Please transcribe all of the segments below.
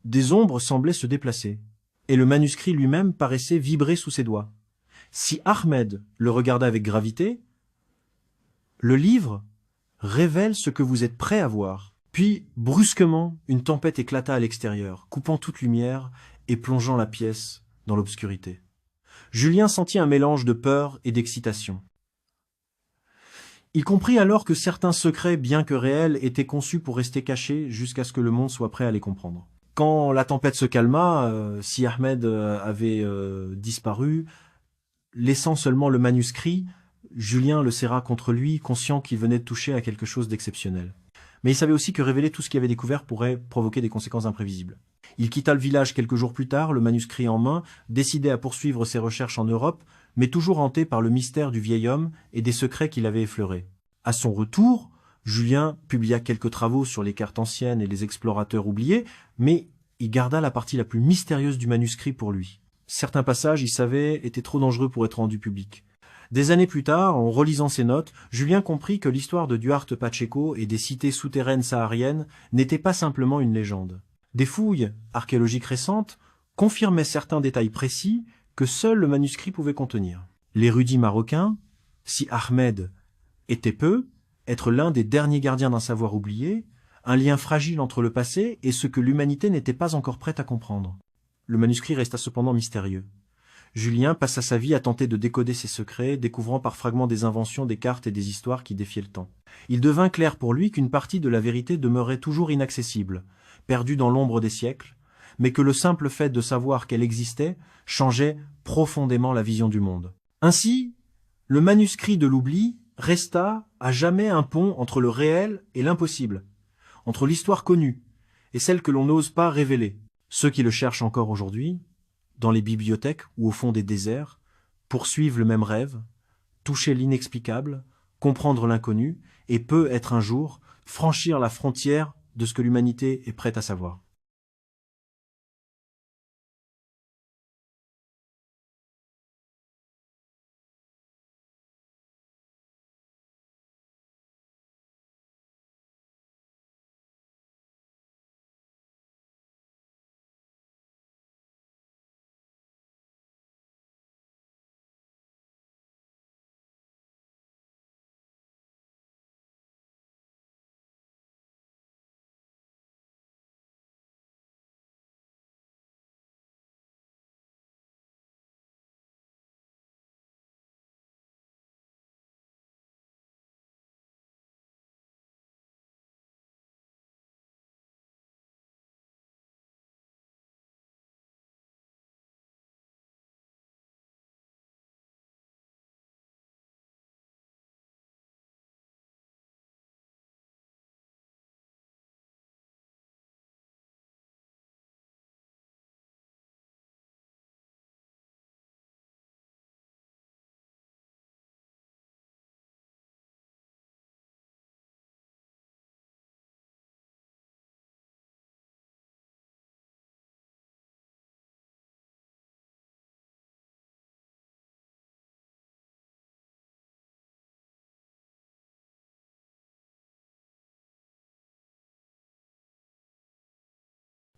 Des ombres semblaient se déplacer, et le manuscrit lui-même paraissait vibrer sous ses doigts. Si Ahmed le regarda avec gravité, le livre révèle ce que vous êtes prêt à voir. Puis, brusquement, une tempête éclata à l'extérieur, coupant toute lumière et plongeant la pièce dans l'obscurité. Julien sentit un mélange de peur et d'excitation. Il comprit alors que certains secrets, bien que réels, étaient conçus pour rester cachés jusqu'à ce que le monde soit prêt à les comprendre. Quand la tempête se calma, si Ahmed avait disparu, laissant seulement le manuscrit, Julien le serra contre lui, conscient qu'il venait de toucher à quelque chose d'exceptionnel. Mais il savait aussi que révéler tout ce qu'il avait découvert pourrait provoquer des conséquences imprévisibles. Il quitta le village quelques jours plus tard, le manuscrit en main, décidé à poursuivre ses recherches en Europe, mais toujours hanté par le mystère du vieil homme et des secrets qu'il avait effleurés. À son retour, Julien publia quelques travaux sur les cartes anciennes et les explorateurs oubliés, mais il garda la partie la plus mystérieuse du manuscrit pour lui. Certains passages, il savait, étaient trop dangereux pour être rendus publics. Des années plus tard, en relisant ses notes, Julien comprit que l'histoire de Duarte Pacheco et des cités souterraines sahariennes n'était pas simplement une légende. Des fouilles archéologiques récentes confirmaient certains détails précis que seul le manuscrit pouvait contenir. L'érudit marocain, si Ahmed était peu, être l'un des derniers gardiens d'un savoir oublié, un lien fragile entre le passé et ce que l'humanité n'était pas encore prête à comprendre. Le manuscrit resta cependant mystérieux. Julien passa sa vie à tenter de décoder ses secrets, découvrant par fragments des inventions, des cartes et des histoires qui défiaient le temps. Il devint clair pour lui qu'une partie de la vérité demeurait toujours inaccessible, perdue dans l'ombre des siècles, mais que le simple fait de savoir qu'elle existait changeait profondément la vision du monde. Ainsi, le manuscrit de l'oubli resta à jamais un pont entre le réel et l'impossible, entre l'histoire connue et celle que l'on n'ose pas révéler. Ceux qui le cherchent encore aujourd'hui, dans les bibliothèques ou au fond des déserts, poursuivent le même rêve, toucher l'inexplicable, comprendre l'inconnu, et peut être un jour franchir la frontière de ce que l'humanité est prête à savoir.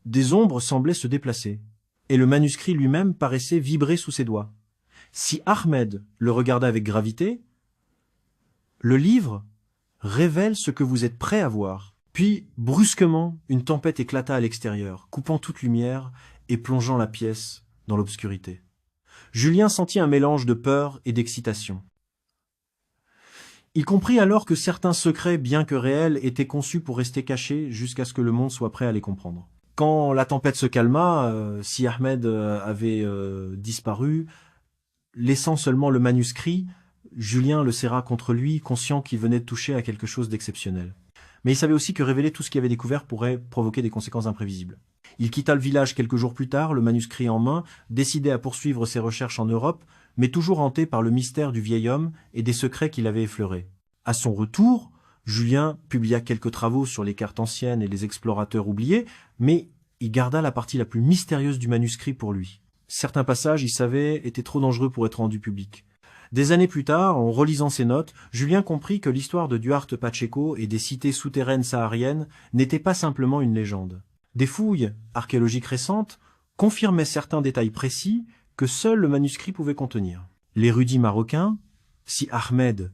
Des ombres semblaient se déplacer, et le manuscrit lui-même paraissait vibrer sous ses doigts. Si Ahmed le regarda avec gravité, le livre révèle ce que vous êtes prêt à voir. Puis, brusquement, une tempête éclata à l'extérieur, coupant toute lumière et plongeant la pièce dans l'obscurité. Julien sentit un mélange de peur et d'excitation. Il comprit alors que certains secrets, bien que réels, étaient conçus pour rester cachés jusqu'à ce que le monde soit prêt à les comprendre. Quand la tempête se calma, si Ahmed avait disparu, laissant seulement le manuscrit, Julien le serra contre lui, conscient qu'il venait de toucher à quelque chose d'exceptionnel. Mais il savait aussi que révéler tout ce qu'il avait découvert pourrait provoquer des conséquences imprévisibles. Il quitta le village quelques jours plus tard, le manuscrit en main, décidé à poursuivre ses recherches en Europe, mais toujours hanté par le mystère du vieil homme et des secrets qu'il avait effleurés. À son retour, Julien publia quelques travaux sur les cartes anciennes et les explorateurs oubliés, mais il garda la partie la plus mystérieuse du manuscrit pour lui. Certains passages, il savait, étaient trop dangereux pour être rendus publics. Des années plus tard, en relisant ses notes, Julien comprit que l'histoire de Duarte Pacheco et des cités souterraines sahariennes n'était pas simplement une légende. Des fouilles archéologiques récentes confirmaient certains détails précis que seul le manuscrit pouvait contenir. L'érudit marocain, Si Ahmed,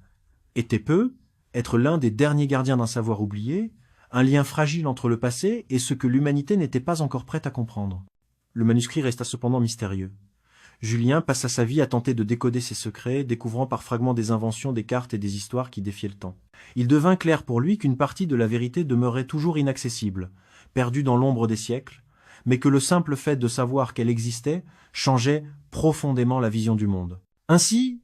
était peu être l'un des derniers gardiens d'un savoir oublié, un lien fragile entre le passé et ce que l'humanité n'était pas encore prête à comprendre. Le manuscrit resta cependant mystérieux. Julien passa sa vie à tenter de décoder ses secrets, découvrant par fragments des inventions, des cartes et des histoires qui défiaient le temps. Il devint clair pour lui qu'une partie de la vérité demeurait toujours inaccessible, perdue dans l'ombre des siècles, mais que le simple fait de savoir qu'elle existait changeait profondément la vision du monde. Ainsi,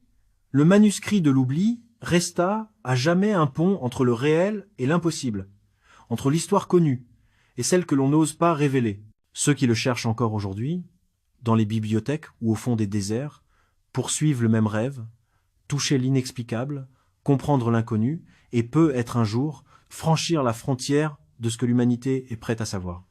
le manuscrit de l'oubli resta à jamais un pont entre le réel et l'impossible, entre l'histoire connue et celle que l'on n'ose pas révéler. Ceux qui le cherchent encore aujourd'hui, dans les bibliothèques ou au fond des déserts, poursuivent le même rêve, toucher l'inexplicable, comprendre l'inconnu, et peut être un jour franchir la frontière de ce que l'humanité est prête à savoir.